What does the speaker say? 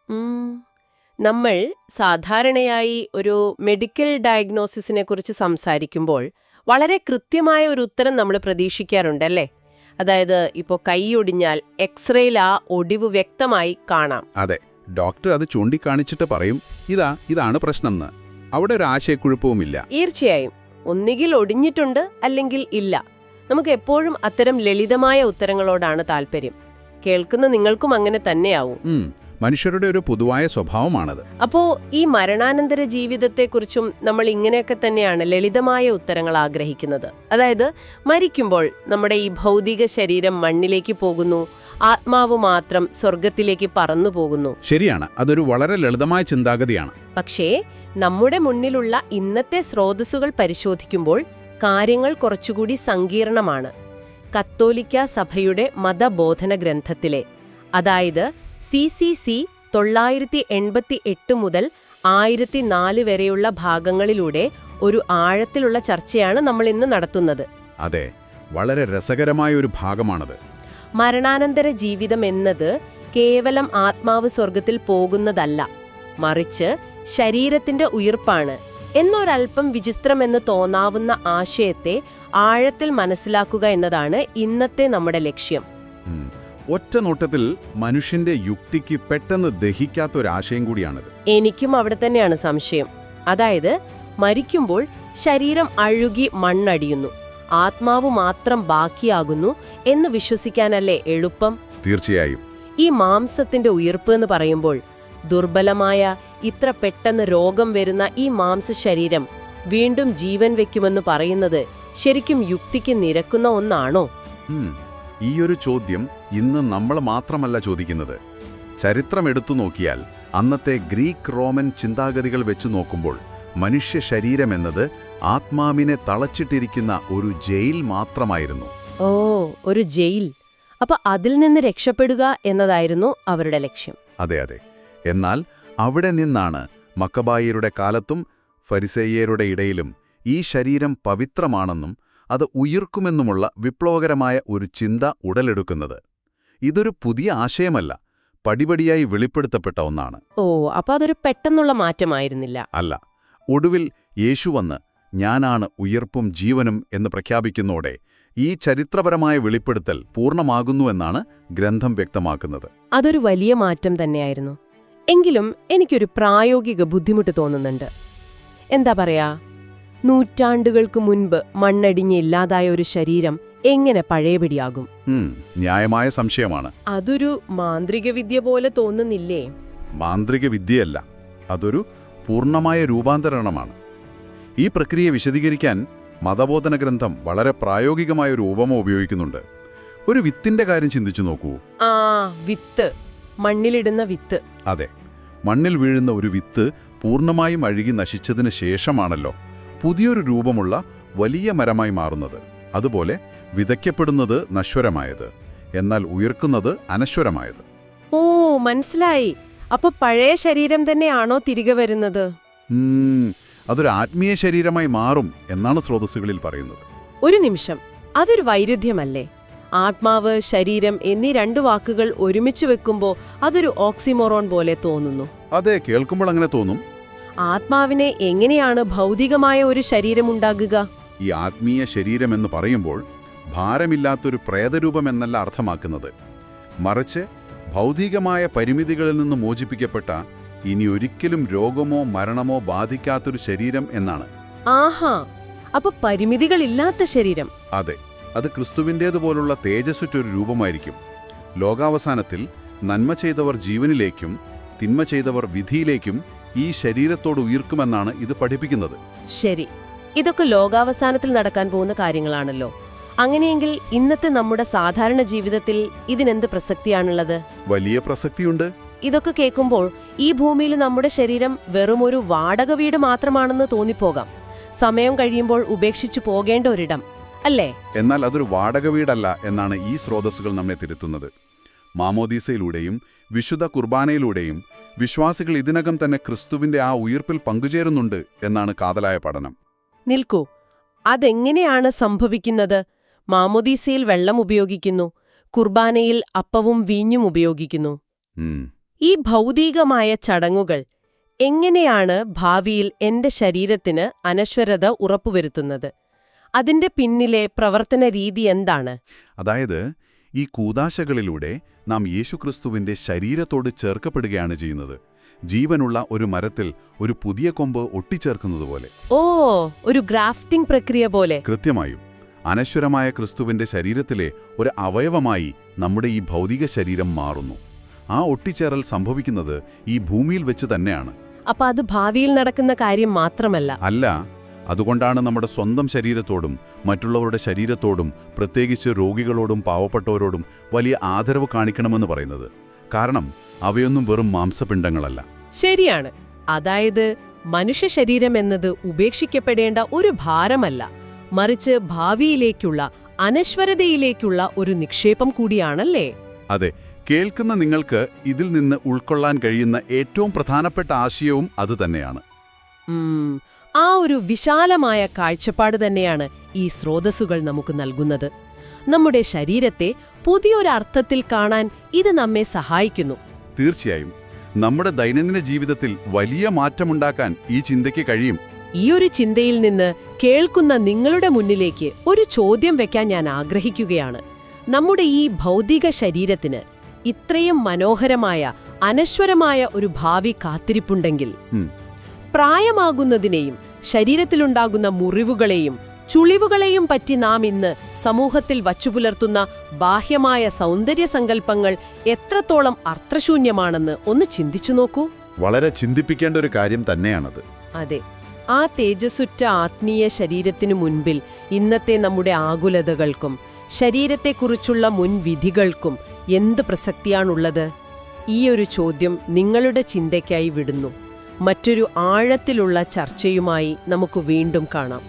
ഉം. നമ്മൾ സാധാരണയായി ഒരു മെഡിക്കൽ ഡയഗ്നോസിസിനെ കുറിച്ച് സംസാരിക്കുമ്പോൾ വളരെ കൃത്യമായ ഒരു ഉത്തരം നമ്മൾ പ്രതീക്ഷിക്കാറുണ്ടല്ലേ? അതായത് ഇപ്പോൾ കൈയൊടിഞ്ഞാൽ എക്സ്റേയിൽ ആ ഒടിവ് വ്യക്തമായി കാണാം. അതെ, ഡോക്ടർ അത് ചൂണ്ടിക്കാണിച്ചിട്ട് പറയും ഇതാണ് പ്രശ്നമെന്ന്. അവിടെ ഒരു ആശയക്കുഴപ്പവുമില്ല. തീർച്ചയായും ഒന്നുകിൽ ഒടിഞ്ഞിട്ടുണ്ട് അല്ലെങ്കിൽ ഇല്ല. നമുക്ക് എപ്പോഴും അത്തരം ലളിതമായ ഉത്തരങ്ങളോടാണ് താല്പര്യം. കേൾക്കുന്ന നിങ്ങൾക്കും അങ്ങനെ തന്നെയാവും. മനുഷ്യരുടെ ഒരു പൊതുവായ സ്വഭാവമാണത്. അപ്പോ ഈ മരണാനന്തര ജീവിതത്തെക്കുറിച്ചും നമ്മൾ ഇങ്ങനെയൊക്കെ തന്നെയാണ് ലളിതമായ ഉത്തരങ്ങൾ ആഗ്രഹിക്കുന്നത്. അതായത് മരിക്കുമ്പോൾ നമ്മുടെ ഈ ഭൗതിക ശരീരം മണ്ണിലേക്ക് പോകുന്നു, ആത്മാവ് മാത്രം സ്വർഗത്തിലേക്ക് പറന്നു പോകുന്നു. ശരിയാണ്, അതൊരു വളരെ ലളിതമായ ചിന്താഗതിയാണ്. പക്ഷേ നമ്മുടെ മുന്നിലുള്ള ഇന്നത്തെ സ്രോതസ്സുകൾ പരിശോധിക്കുമ്പോൾ കാര്യങ്ങൾ കുറച്ചുകൂടി സങ്കീർണമാണ്. കത്തോലിക്ക സഭയുടെ മതബോധന ഗ്രന്ഥത്തിലെ, അതായത് CCC 988 മുതൽ 1004 വരെയുള്ള ഭാഗങ്ങളിലൂടെ ഒരു ആഴത്തിലുള്ള ചർച്ചയാണ് നമ്മൾ ഇന്ന് നടത്തുന്നത്. അതെ, വളരെ രസകരമായ ഒരു ഭാഗമാണത്. മരണാനന്തര ജീവിതം എന്നത് കേവലം ആത്മാവ് സ്വർഗത്തിൽ പോകുന്നതല്ല, മറിച്ച് ശരീരത്തിന്റെ ഉയിർപ്പാണ് എന്നൊരൽപ്പം വിചിത്രമെന്ന് തോന്നാവുന്ന ആശയത്തെ ആഴത്തിൽ മനസ്സിലാക്കുക എന്നതാണ് ഇന്നത്തെ നമ്മുടെ ലക്ഷ്യം. ഒറ്റ നോട്ടത്തിൽ മനുഷ്യന്റെ യുക്തിക്ക് പെട്ടെന്ന് ദഹിക്കാത്തൊരാശയം കൂടിയാണിത്. എനിക്കും അവിടെ തന്നെയാണ് സംശയം. അതായത് മരിക്കുമ്പോൾ ശരീരം അഴുകി മണ്ണടിയുന്നു, ആത്മാവ് മാത്രം ബാക്കിയാകുന്നു എന്ന് വിശ്വസിക്കാനല്ലേ എളുപ്പം? തീർച്ചയായും. ഈ മാംസത്തിന്റെ ഉയിർപ്പ് എന്ന് പറയുമ്പോൾ ദുർബലമായ, ഇത്ര പെട്ടെന്ന് രോഗം വരുന്ന ഈ മാംസശരീരം വീണ്ടും ജീവൻ വെക്കുമെന്ന് പറയുന്നത് ശരിക്കും യുക്തിക്ക് നിരക്കുന്ന ഒന്നാണോ? ഈയൊരു ചോദ്യം ഇന്ന് നമ്മൾ മാത്രമല്ല ചോദിക്കുന്നത്. ചരിത്രം എടുത്തു നോക്കിയാൽ അന്നത്തെ ഗ്രീക്ക് റോമൻ ചിന്താഗതികൾ വെച്ചു നോക്കുമ്പോൾ മനുഷ്യ ശരീരമെന്നത് ആത്മാവിനെ തളച്ചിട്ടിരിക്കുന്ന ഒരു ജയിൽ മാത്രമായിരുന്നു. ഓ, ഒരു ജയിൽ. അപ്പൊ അതിൽ നിന്ന് രക്ഷപ്പെടുക എന്നതായിരുന്നു അവരുടെ ലക്ഷ്യം. അതെ അതെ. എന്നാൽ അവിടെ നിന്നാണ് മക്കബായരുടെ കാലത്തും ഫരിസേയരുടെ ഇടയിലും ഈ ശരീരം പവിത്രമാണെന്നും അത് ഉയിർക്കുമെന്നുമുള്ള വിപ്ലവകരമായ ഒരു ചിന്ത ഉടലെടുക്കുന്നത്. ഇതൊരു പുതിയ ആശയമല്ല, പടിപടിയായി വെളിപ്പെടുത്തപ്പെട്ട ഒന്നാണ്. ഓ, അപ്പൊ അതൊരു പെട്ടെന്നുള്ള മാറ്റമായിരുന്നില്ല. അല്ല. ഒടുവിൽ യേശു വന്ന് ഞാനാണ് ഉയിർപ്പും ജീവനും എന്ന് പ്രഖ്യാപിക്കുന്നതോടെ ഈ ചരിത്രപരമായ വെളിപ്പെടുത്തൽ പൂർണ്ണമാകുന്നുവെന്നാണ് ഗ്രന്ഥം വ്യക്തമാക്കുന്നത്. അതൊരു വലിയ മാറ്റം തന്നെയായിരുന്നു. എങ്കിലും എനിക്കൊരു പ്രായോഗിക ബുദ്ധിമുട്ട് തോന്നുന്നുണ്ട്. എന്താ പറയാ, നൂറ്റാണ്ടുകൾക്ക് മുൻപ് മണ്ണടിഞ്ഞ് ഇല്ലാതായ ഒരു ശരീരം എങ്ങനെ പഴയപടിയാകും? ന്യായമായ സംശയമാണ്. അതൊരു മാന്ത്രിക വിദ്യ പോലെ തോന്നുന്നില്ലേ? മാന്ത്രിക വിദ്യയല്ല, അതൊരു പൂർണ്ണമായ രൂപാന്തരണമാണ്. ഈ പ്രക്രിയ വിശദീകരിക്കാൻ മതബോധന ഗ്രന്ഥം വളരെ പ്രായോഗികമായൊരു ഉപമ ഉപയോഗിക്കുന്നുണ്ട്. ഒരു വിത്തിന്റെ കാര്യം ചിന്തിച്ചു നോക്കൂ. വിത്ത്, മണ്ണിലിടുന്ന വിത്ത്. അതെ, മണ്ണിൽ വീഴുന്ന ഒരു വിത്ത് പൂർണ്ണമായും അഴുകി നശിച്ചതിന് ശേഷമാണല്ലോ പുതിയൊരു രൂപമുള്ള വലിയ മരമായി മാറുന്നത്. അതുപോലെ വിതയ്ക്കപ്പെടുന്നത് നശ്വരമായത്, എന്നാൽ ഉയർക്കുന്നത് അനശ്വരമായത്. ഓ, മനസ്സിലായി. അപ്പൊ പഴയ ശരീരം തന്നെയാണോ തിരികെ വരുന്നത്? അതൊരു ആത്മീയ ശരീരമായി മാറും എന്നാണ് സ്രോതസ്സുകളിൽ പറയുന്നത്. ഒരു നിമിഷം, അതൊരു വൈരുദ്ധ്യമല്ലേ? ആത്മാവ്, ശരീരം എന്നീ രണ്ടു വാക്കുകൾ ഒരുമിച്ച് വെക്കുമ്പോൾ അതൊരു ഓക്സിമോറോൺ പോലെ തോന്നുന്നു. അതെ, കേൾക്കുമ്പോൾ അങ്ങനെ തോന്നും. ആത്മാവിനെ എങ്ങനെയാണ് ഭൗതികമായ ഒരു ശരീരമുണ്ടാകുക? ഈ ആത്മീയ ശരീരമെന്ന് പറയുമ്പോൾ ഭാരമില്ലാത്തൊരു പ്രേതരൂപമെന്നല്ല അർത്ഥമാക്കുന്നത്, മറിച്ച് ഭൗതികമായ പരിമിതികളിൽ നിന്ന് മോചിപ്പിക്കപ്പെട്ട, ഇനി ഒരിക്കലും രോഗമോ മരണമോ ബാധിക്കാത്തൊരു ശരീരം എന്നാണ്. ആഹാ, അപ്പൊ പരിമിതികളില്ലാത്ത ശരീരം. അതെ, അത് ക്രിസ്തുവിൻ്റേതുപോലുള്ള തേജസ്സുറ്റൊരു രൂപമായിരിക്കും. ലോകാവസാനത്തിൽ നന്മ ചെയ്തവർ ജീവനിലേക്കും തിന്മ ചെയ്തവർ വിധിയിലേക്കും ഈ ശരീരത്തോട് ഉയർക്കുമെന്നാണ് ഇത് പഠിപ്പിക്കുന്നത്. ശരി, ഇതൊക്കെ ലോകാവസാനത്തിൽ നടക്കാൻ പോകുന്ന കാര്യങ്ങളാണല്ലോ. അങ്ങനെയെങ്കിൽ ഇന്നത്തെ നമ്മുടെ സാധാരണ ജീവിതത്തിൽ ഇതിനെന്ത് പ്രസക്തിയാണുള്ളത്? വലിയ പ്രസക്തിയുണ്ട്. ഇതൊക്കെ കേൾക്കുമ്പോൾ ഈ ഭൂമിയിൽ നമ്മുടെ ശരീരം വെറുമൊരു വാടക വീട് മാത്രമാണെന്ന് തോന്നിപ്പോകാം. സമയം കഴിയുമ്പോൾ ഉപേക്ഷിച്ചു പോകേണ്ട ഒരിടം അല്ലേ? എന്നാൽ അതൊരു വാടക വീടല്ല എന്നാണ് ഈ സ്രോതസ്സുകൾ നമ്മെ തിരുത്തുന്നത്. മാമോദീസയിലൂടെയും വിശുദ്ധ കുർബാനയിലൂടെയും വിശ്വാസികൾ ഇതിനകം തന്നെ ക്രിസ്തുവിന്റെ ആ ഉയിർപ്പിൽ പങ്കുചേരുന്നുണ്ട് എന്നാണ് കാതലായ പഠനം. നിൽക്കൂ, അതെങ്ങനെയാണ് സംഭവിക്കുന്നത്? മാമോദീസയിൽ വെള്ളം ഉപയോഗിക്കുന്നു, കുർബാനയിൽ അപ്പവും വീഞ്ഞും ഉപയോഗിക്കുന്നു. ഈ ഭൗതികമായ ചടങ്ങുകൾ എങ്ങനെയാണ് ഭാവിയിൽ എന്റെ ശരീരത്തിന് അനശ്വരത ഉറപ്പുവരുത്തുന്നത്? അതിന്റെ പിന്നിലെ പ്രവർത്തന രീതി എന്താണ്? അതായത് ഈ കൂദാശകളിലൂടെ നാം യേശുക്രിസ്തുവിന്റെ ശരീരത്തോട് ചേർക്കപ്പെടുകയാണ് ചെയ്യുന്നത്. ജീവനുള്ള ഒരു മരത്തിൽ ഒരു പുതിയ കൊമ്പ് ഒട്ടിച്ചേർക്കുന്നതുപോലെ. ഓ, ഒരു ഗ്രാഫ്റ്റിംഗ് പ്രക്രിയ പോലെ. കൃത്യമായും അനശ്വരമായ ക്രിസ്തുവിന്റെ ശരീരത്തിലെ ഒരു അവയവമായി നമ്മുടെ ഈ ഭൗതിക ശരീരം മാറുന്നു. ആ ഒട്ടിച്ചേരൽ സംഭവിക്കുന്നത് ഈ ഭൂമിയിൽ വെച്ച് തന്നെയാണ്. അപ്പൊ അത് ഭാവിയിൽ നടക്കുന്ന കാര്യം മാത്രമല്ല. അല്ല, അതുകൊണ്ടാണ് നമ്മുടെ സ്വന്തം ശരീരത്തോടും മറ്റുള്ളവരുടെ ശരീരത്തോടും, പ്രത്യേകിച്ച് രോഗികളോടും പാവപ്പെട്ടവരോടും വലിയ ആദരവ് കാണിക്കണമെന്ന് പറയുന്നത്. കാരണം അവയൊന്നും വെറും മാംസപിണ്ഡങ്ങളല്ല. ശരിയാണ്. അതായത് മനുഷ്യ ശരീരം എന്നത് ഉപേക്ഷിക്കപ്പെടേണ്ട ഒരു ഭാരമല്ല, മറിച്ച് ഭാവിയിലേക്കുള്ള അനശ്വരതയിലേക്കുള്ള ഒരു നിക്ഷേപം കൂടിയാണല്ലേ? അതെ, കേൾക്കുന്ന നിങ്ങൾക്ക് ഇതിൽ നിന്ന് ഉൾക്കൊള്ളാൻ കഴിയുന്ന ഏറ്റവും പ്രധാനപ്പെട്ട ആശയവും അതുതന്നെയാണ്. ആ ഒരു വിശാലമായ കാഴ്ചപ്പാട് തന്നെയാണ് ഈ സ്രോതസ്സുകൾ നമുക്ക് നൽകുന്നത്. നമ്മുടെ ശരീരത്തെ പുതിയൊരർത്ഥത്തിൽ കാണാൻ ഇത് നമ്മെ സഹായിക്കുന്നു. തീർച്ചയായും നമ്മുടെ ദൈനംദിന ജീവിതത്തിൽ വലിയ മാറ്റമുണ്ടാക്കാൻ ഈ ചിന്തയ്ക്ക് കഴിയും. ഈ ഒരു ചിന്തയിൽ നിന്ന് കേൾക്കുന്ന നിങ്ങളുടെ മുന്നിലേക്ക് ഒരു ചോദ്യം വെക്കാൻ ഞാൻ ആഗ്രഹിക്കുകയാണ്. നമ്മുടെ ഈ ഭൗതിക ശരീരത്തിന് ഇത്രയും മനോഹരമായ, അനശ്വരമായ ഒരു ഭാവി കാത്തിരിപ്പുണ്ടെങ്കിൽ, പ്രായമാകുന്നതിനെയും ശരീരത്തിലുണ്ടാകുന്ന മുറിവുകളെയും ചുളിവുകളെയും പറ്റി നാം ഇന്ന് സമൂഹത്തിൽ വച്ചുപുലർത്തുന്ന ബാഹ്യമായ സൗന്ദര്യസങ്കല്പങ്ങൾ എത്രത്തോളം അർത്ഥശൂന്യമാണെന്ന് ഒന്ന് ചിന്തിച്ചു നോക്കൂ. വളരെ ചിന്തിപ്പിക്കേണ്ട ഒരു കാര്യം തന്നെയാണത്. അതെ, ആ തേജസ്സുറ്റ ആത്മീയ ശരീരത്തിനു മുൻപിൽ ഇന്നത്തെ നമ്മുടെ ആകുലതകൾക്കും ശരീരത്തെക്കുറിച്ചുള്ള മുൻവിധികൾക്കും എന്ത് പ്രസക്തിയാണുള്ളത്? ഈ ഒരു ചോദ്യം നിങ്ങളുടെ ചിന്തയ്ക്കായി വിടുന്നു. മറ്റൊരു ആഴത്തിലുള്ള ചർച്ചയുമായി നമുക്ക് വീണ്ടും കാണാം.